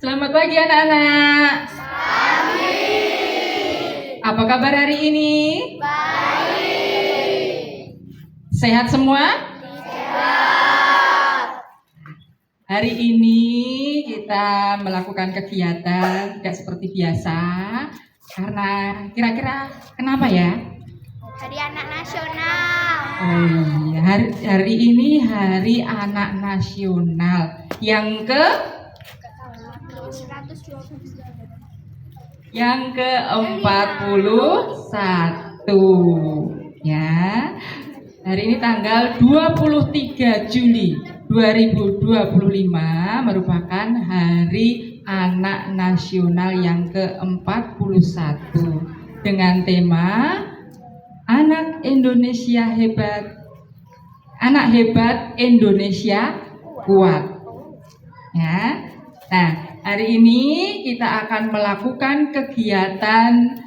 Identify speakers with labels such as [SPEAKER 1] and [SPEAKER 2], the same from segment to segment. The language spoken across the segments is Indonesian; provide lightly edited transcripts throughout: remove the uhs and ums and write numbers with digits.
[SPEAKER 1] Selamat pagi anak-anak.
[SPEAKER 2] Pagi.
[SPEAKER 1] Apa kabar hari ini?
[SPEAKER 2] Baik.
[SPEAKER 1] Sehat semua?
[SPEAKER 2] Sehat.
[SPEAKER 1] Hari ini kita melakukan kegiatan tidak seperti biasa. Karena kira-kira kenapa ya?
[SPEAKER 2] Hari Anak Nasional.
[SPEAKER 1] Oh iya, hari ini Hari Anak Nasional yang ke-41 ya. Hari ini tanggal 23 Juli 2025 merupakan Hari Anak Nasional yang ke-41 dengan tema Anak Indonesia Hebat, Anak Hebat Indonesia Kuat. Ya. Nah, hari ini kita akan melakukan kegiatan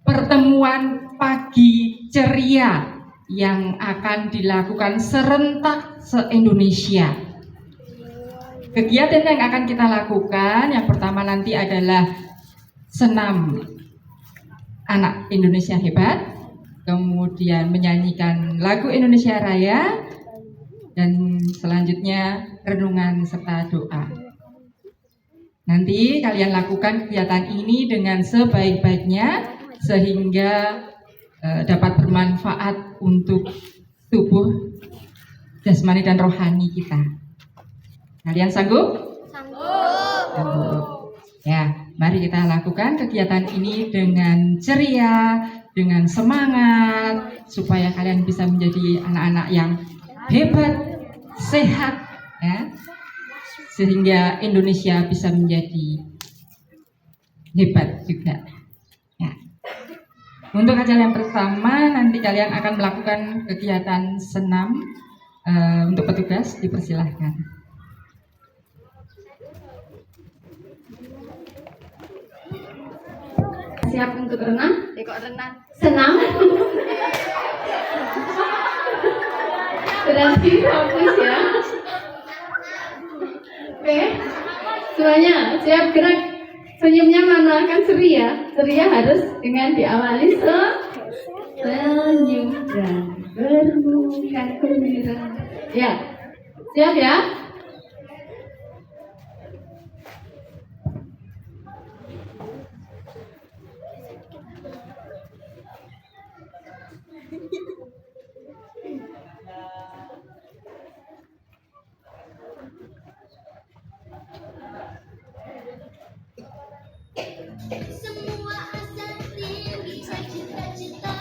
[SPEAKER 1] pertemuan pagi ceria yang akan dilakukan serentak se-Indonesia. Kegiatan yang akan kita lakukan yang pertama nanti adalah senam Anak Indonesia Hebat, kemudian menyanyikan lagu Indonesia Raya, dan selanjutnya renungan serta doa. Nanti kalian lakukan kegiatan ini dengan sebaik-baiknya sehingga dapat bermanfaat untuk tubuh, jasmani dan rohani kita. Kalian sanggup?
[SPEAKER 2] Sanggup.
[SPEAKER 1] Ya, mari kita lakukan kegiatan ini dengan ceria, dengan semangat, supaya kalian bisa menjadi anak-anak yang hebat, sehat, ya, sehingga Indonesia bisa menjadi hebat juga. Ya. Untuk acara yang pertama, nanti kalian akan melakukan kegiatan senam. Untuk petugas dipersilahkan.
[SPEAKER 3] Siap untuk renang?
[SPEAKER 2] Kok renang?
[SPEAKER 3] Senam? Berarti fokus ya. Oke, semuanya siap gerak. Senyumnya mana? Kan ceria. Ceria harus dengan diawali senyum dan bermuka gembira. Ya, siap ya.
[SPEAKER 2] Semua asa tinggi dan cita-cita.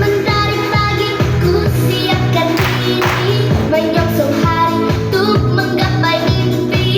[SPEAKER 2] Mentari pagi ku siapkan diri, menyongsong hari untuk menggapai mimpi.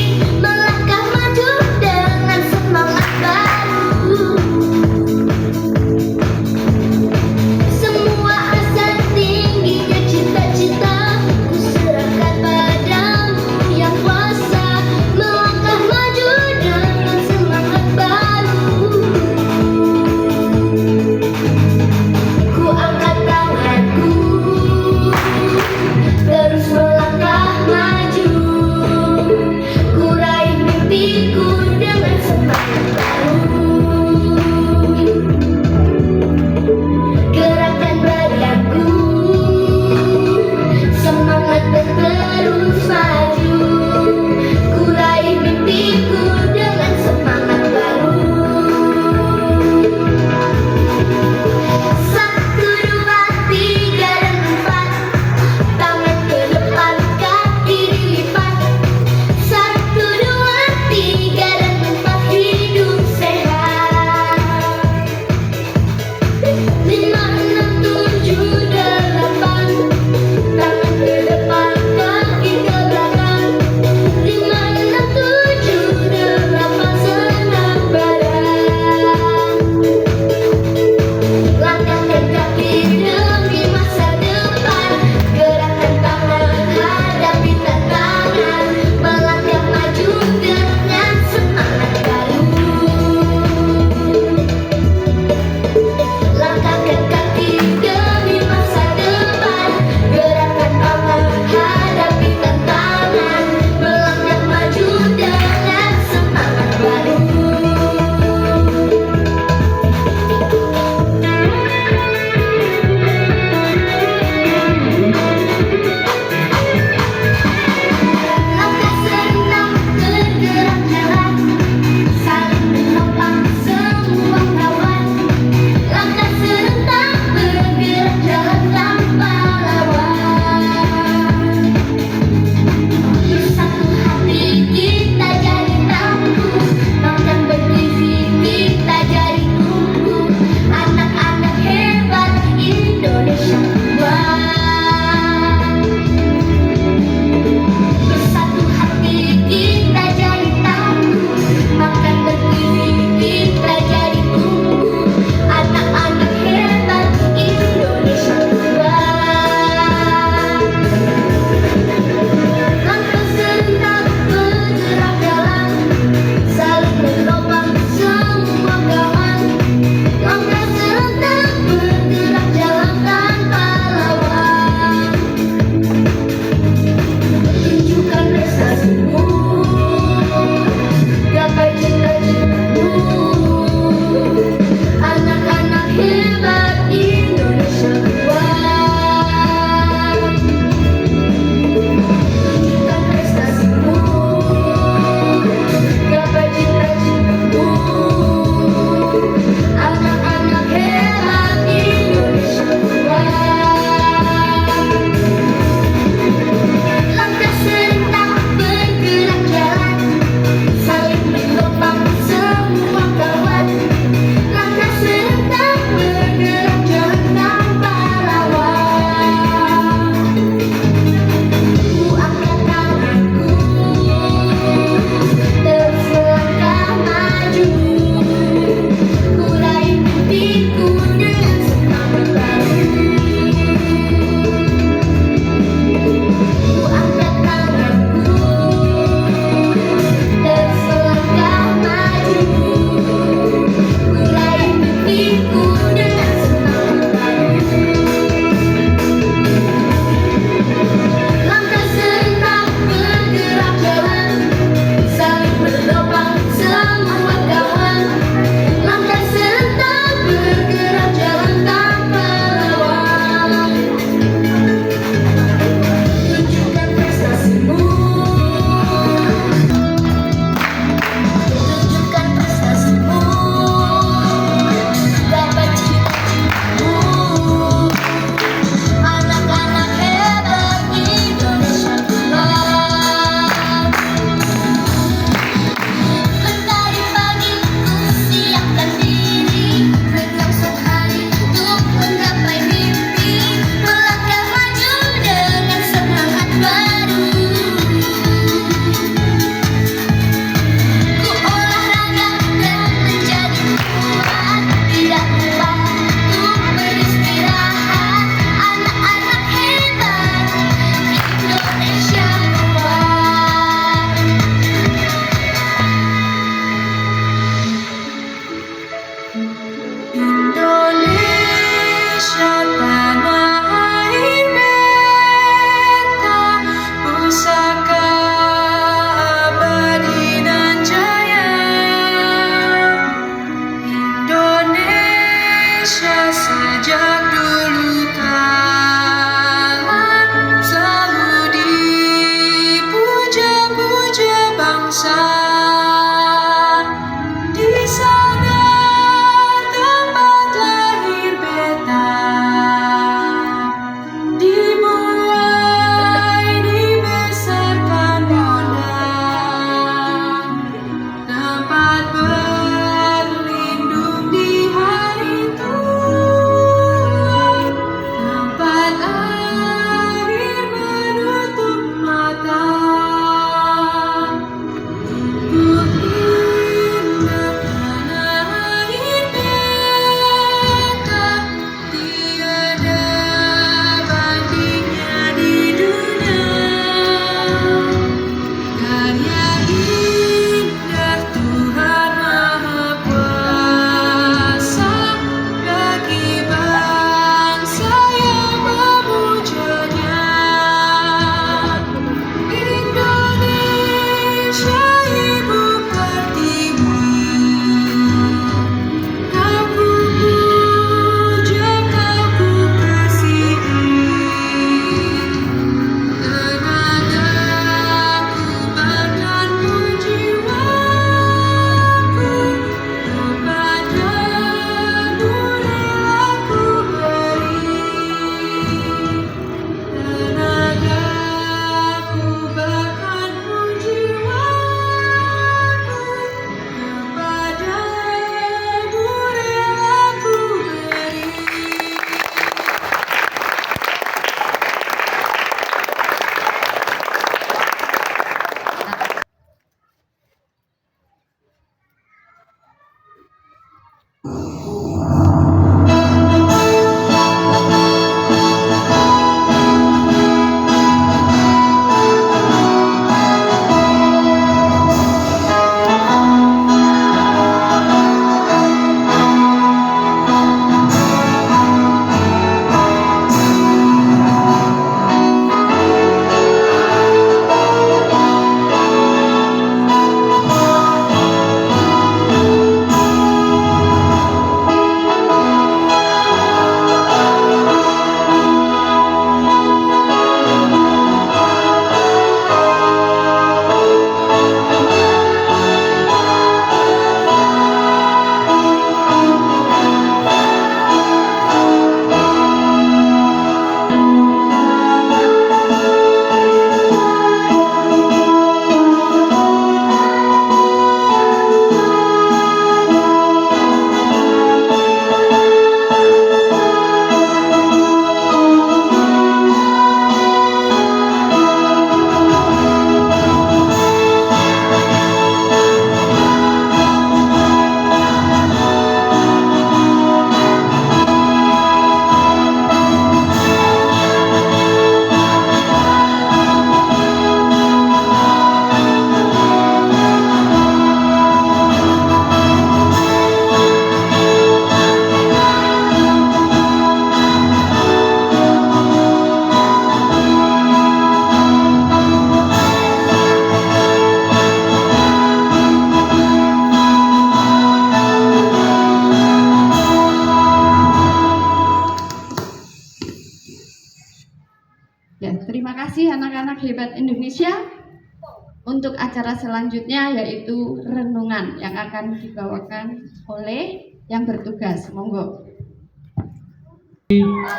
[SPEAKER 3] untuk acara selanjutnya yaitu renungan yang akan dibawakan oleh yang bertugas. Monggo.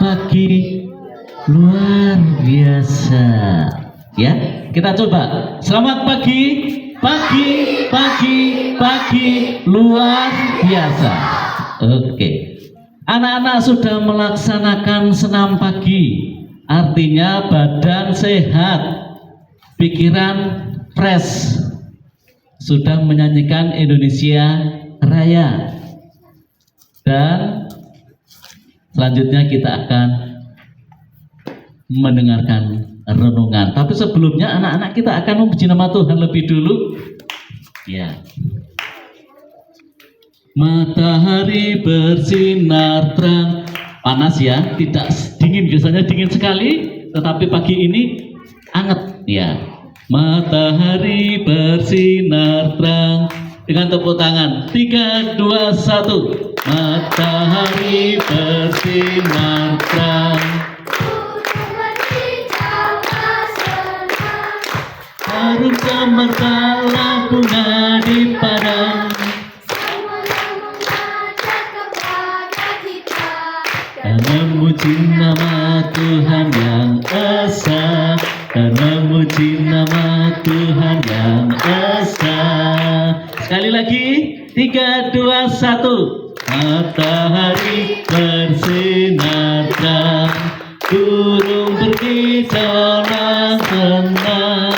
[SPEAKER 4] Pagi luar biasa. Ya, kita coba. Selamat pagi, pagi, pagi, pagi luar biasa. Oke. Anak-anak sudah melaksanakan senam pagi. Artinya badan sehat, pikiran fresh. Sudah menyanyikan Indonesia Raya. Dan selanjutnya kita akan mendengarkan renungan. Tapi sebelumnya anak-anak kita akan memuji nama Tuhan lebih dulu. Ya. Matahari bersinar terang, panas ya, tidak dingin, biasanya dingin sekali, tetapi pagi ini anget ya. Matahari bersinar terang, dengan tepuk tangan 3, 2, 1. Matahari bersinar terang, harum semerbak bunga di padang, dan memuji nama Tuhan yang esa, dan memuji nama Tuhan yang esa. Sekali lagi 3, 2, 1. Matahari bersinar terang, burung berkicau senang,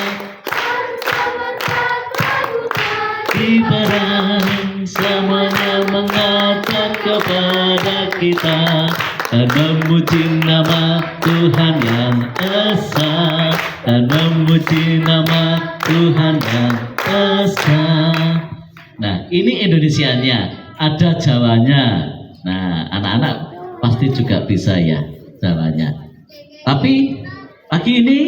[SPEAKER 4] di padang semuanya mengajak kepada kita, dan memuji nama Tuhan yang esa, dan memuji nama Tuhan yang esa. Nah, ini Indonesianya, ada Jawanya. Nah, anak-anak pasti juga bisa ya Jawanya. Tapi pagi ini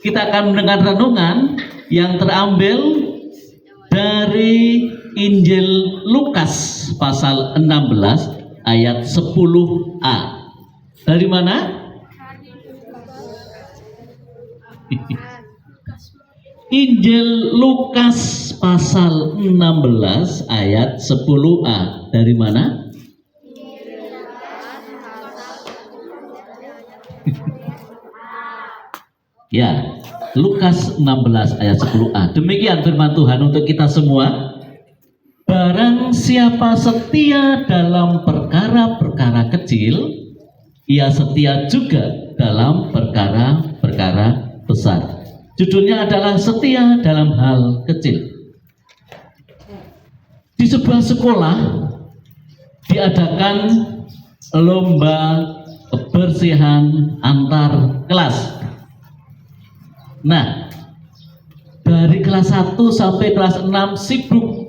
[SPEAKER 4] kita akan mendengar renungan yang terambil dari Injil Lukas pasal 16 ayat 10a. Dari mana? Injil Lukas pasal 16 ayat 10a. Dari mana? Ya, Lukas 16 ayat 10a. Demikian firman Tuhan untuk kita semua. Barang siapa setia dalam perkara-perkara kecil, ia setia juga dalam perkara-perkara besar. Judulnya adalah setia dalam hal kecil. Di sebuah sekolah diadakan lomba kebersihan antar kelas. Nah, dari kelas 1 sampai kelas 6 sibuk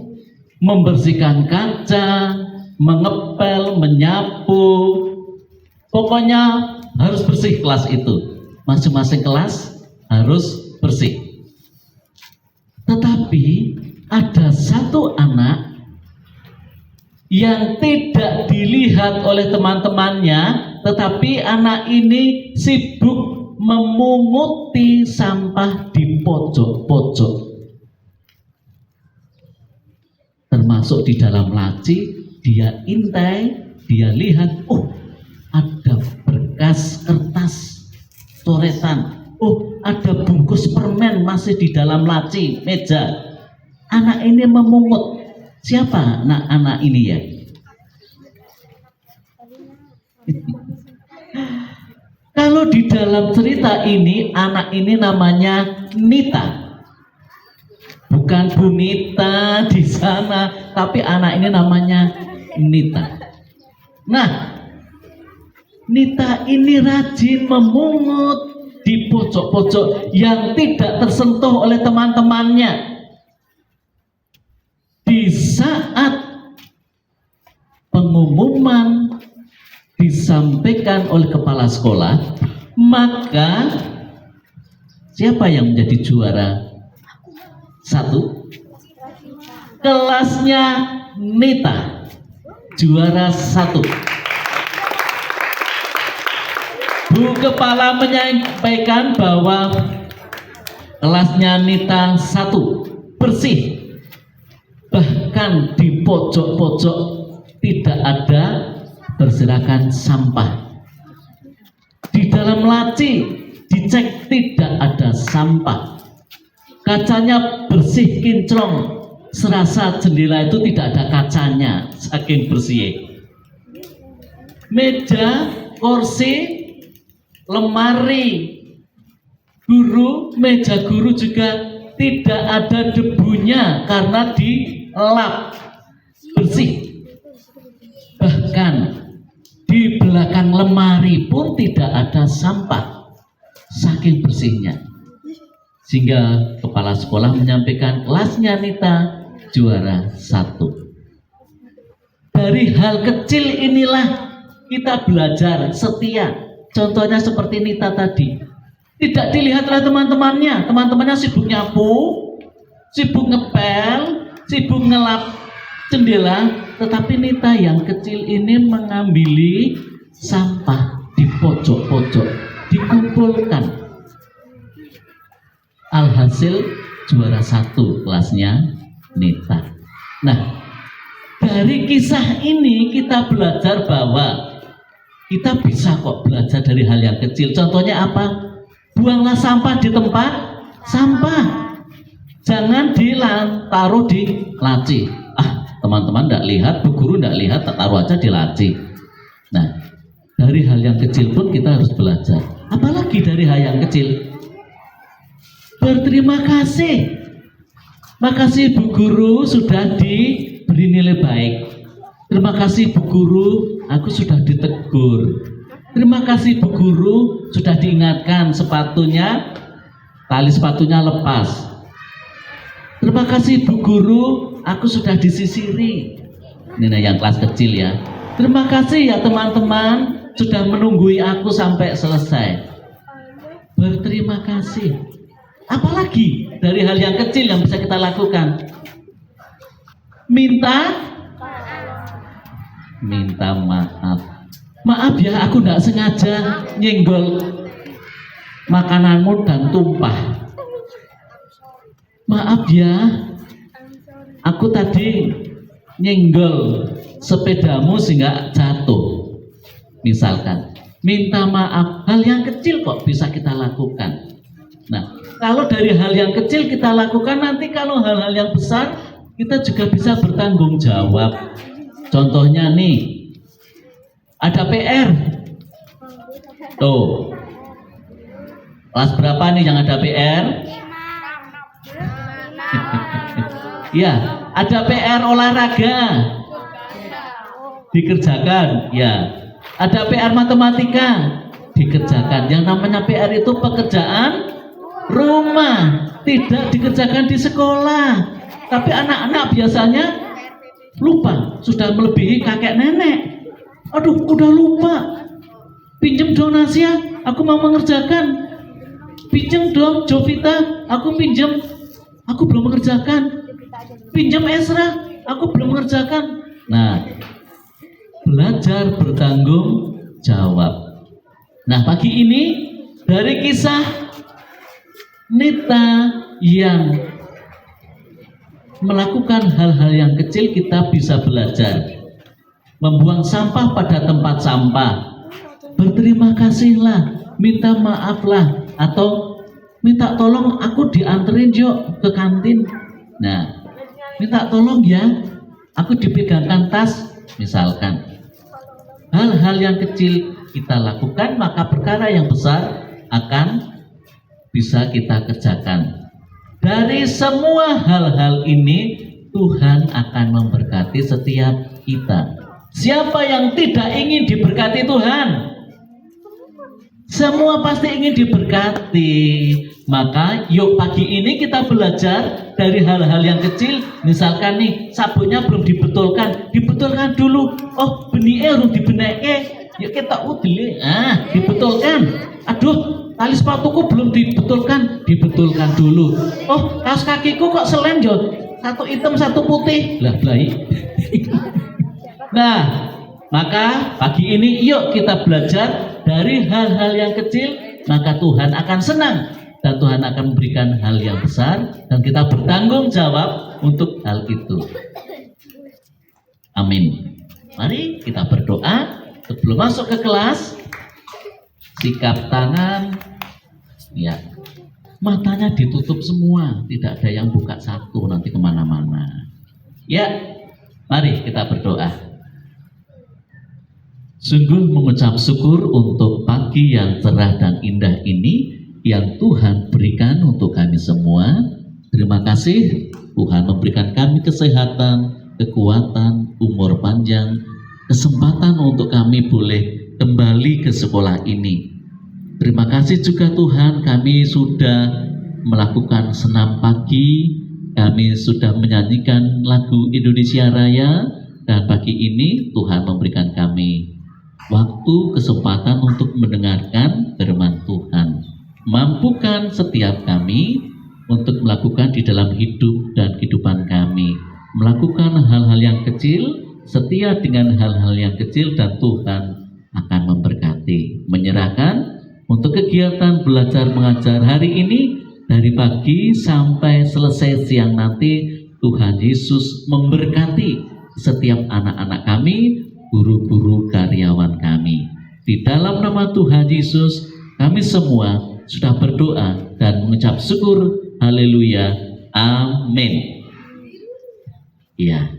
[SPEAKER 4] membersihkan kaca, mengepel, menyapu. Pokoknya harus bersih kelas itu. Masing-masing kelas harus bersih. Tetapi ada satu anak yang tidak dilihat oleh teman-temannya, tetapi anak ini sibuk memunguti sampah di pojok-pojok, termasuk di dalam laci. Dia intai, dia lihat, oh ada bekas kertas coretan, oh ada bungkus permen masih di dalam laci meja. Anak ini memungut. Siapa anak ini ya? Kalau di dalam cerita ini, anak ini namanya Nita. Bukan Bu Nita di sana, tapi anak ini namanya Nita. Nah, Nita ini rajin memungut di pojok-pojok yang tidak tersentuh oleh teman-temannya. Di saat pengumuman disampaikan oleh kepala sekolah, maka siapa yang menjadi juara? 1, kelasnya Nita, juara 1. Bu Kepala menyampaikan bahwa Kelasnya Nita 1 bersih. Bahkan di pojok-pojok tidak ada berserakan sampah. Di dalam laci dicek tidak ada sampah. Kacanya bersih kinclong. Serasa jendela itu tidak ada kacanya, saking bersih. Meja, kursi, lemari guru, meja guru juga tidak ada debunya karena dilap bersih. Bahkan di belakang lemari pun tidak ada sampah, saking bersihnya. Sehingga kepala sekolah menyampaikan kelasnya Nita juara 1. Dari hal kecil inilah kita belajar setia. Contohnya seperti Nita tadi. Tidak dilihat oleh teman-temannya. Teman-temannya sibuk nyapu, sibuk ngepel, sibuk ngelap jendela. Tetapi Nita yang kecil ini mengambil sampah di pojok-pojok, dikumpulkan. Alhasil juara 1 kelasnya Nita. Nah, dari kisah ini kita belajar bahwa kita bisa kok belajar dari hal yang kecil. Contohnya apa? Buanglah sampah di tempat sampah. Jangan taruh di laci. Teman-teman tidak lihat, bu guru tidak lihat, taruh aja di laci. Nah, dari hal yang kecil pun kita harus belajar. Apalagi dari hal yang kecil. Berterima kasih. Makasih Bu Guru sudah diberi nilai baik. Terima kasih Bu Guru, aku sudah ditegur. Terima kasih Bu Guru sudah diingatkan tali sepatunya lepas. Terima kasih Bu Guru, aku sudah disisiri. Ini yang kelas kecil ya. Terima kasih ya teman-teman sudah menunggui aku sampai selesai. Berterima kasih. Apalagi dari hal yang kecil yang bisa kita lakukan? Minta maaf. Maaf ya, aku tidak sengaja nyenggol makananmu dan tumpah. Maaf ya, aku tadi nyenggol sepedamu sehingga jatuh. Misalkan, minta maaf. Hal yang kecil kok bisa kita lakukan. Nah, kalau dari hal yang kecil kita lakukan, nanti kalau hal-hal yang besar kita juga bisa bertanggung jawab. Contohnya nih, ada PR. Tuh, kelas berapa nih yang ada PR? Ya, ada PR olahraga dikerjakan. Ya, ada PR matematika dikerjakan. Yang namanya PR itu pekerjaan rumah, tidak dikerjakan di sekolah. Tapi anak-anak biasanya lupa, sudah melebihi kakek nenek. Aduh, udah lupa. Pinjem dong Nasya, aku mau mengerjakan. Pinjem dong Jovita, aku pinjem. Aku belum mengerjakan. Pinjem Esra, aku belum mengerjakan. Nah, belajar bertanggung jawab. Nah, pagi ini dari kisah Nita yang melakukan hal-hal yang kecil kita bisa belajar. Membuang sampah pada tempat sampah. Berterima kasihlah, minta maaflah, atau minta tolong aku dianterin yuk ke kantin. Nah, minta tolong ya, aku dipegangkan tas, misalkan. Hal-hal yang kecil kita lakukan, maka perkara yang besar akan bisa kita kerjakan. Dari semua hal-hal ini Tuhan akan memberkati setiap kita. Siapa yang tidak ingin diberkati Tuhan? Semua pasti ingin diberkati. Maka yuk pagi ini kita belajar dari hal-hal yang kecil. Misalkan nih, sabunnya belum dibetulkan, dibetulkan dulu. Oh, benihnya harus dibeneke. Yuk kita udili, dibetulkan. Aduh, tali sepatuku belum dibetulkan dulu. Oh, kaos kakiku kok selen jo, satu hitam satu putih. Lah baik. Nah, maka pagi ini yuk kita belajar dari hal-hal yang kecil, maka Tuhan akan senang dan Tuhan akan memberikan hal yang besar dan kita bertanggung jawab untuk hal itu. Amin. Mari kita berdoa sebelum masuk ke kelas. Sikap tangan, ya, matanya ditutup semua, tidak ada yang buka satu nanti kemana-mana. Ya, mari kita berdoa. Sungguh mengucap syukur untuk pagi yang cerah dan indah ini yang Tuhan berikan untuk kami semua. Terima kasih Tuhan memberikan kami kesehatan, kekuatan, umur panjang, kesempatan untuk kami boleh kembali ke sekolah ini. Terima kasih juga Tuhan, kami sudah melakukan senam pagi, kami sudah menyanyikan lagu Indonesia Raya, dan pagi ini Tuhan memberikan kami waktu, kesempatan untuk mendengarkan firman Tuhan. Mampukan setiap kami untuk melakukan di dalam hidup dan kehidupan kami, melakukan hal-hal yang kecil, setia dengan hal-hal yang kecil, dan Tuhan akan memberkati. Menyerahkan untuk kegiatan belajar mengajar hari ini dari pagi sampai selesai siang nanti, Tuhan Yesus memberkati setiap anak-anak kami, guru-guru, karyawan kami. Di dalam nama Tuhan Yesus kami semua sudah berdoa dan mengucap syukur. Haleluya. Amin. Ya.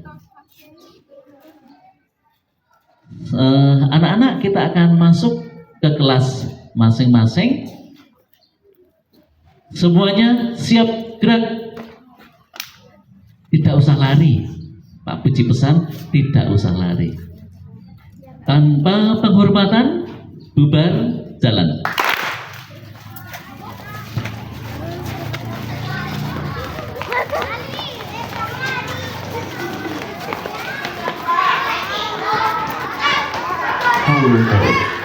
[SPEAKER 4] Anak-anak, kita akan masuk ke kelas masing-masing. Semuanya siap gerak. Tidak usah lari. Pak Puji pesan tidak usah lari. Tanpa penghormatan, bubar jalan. Oh,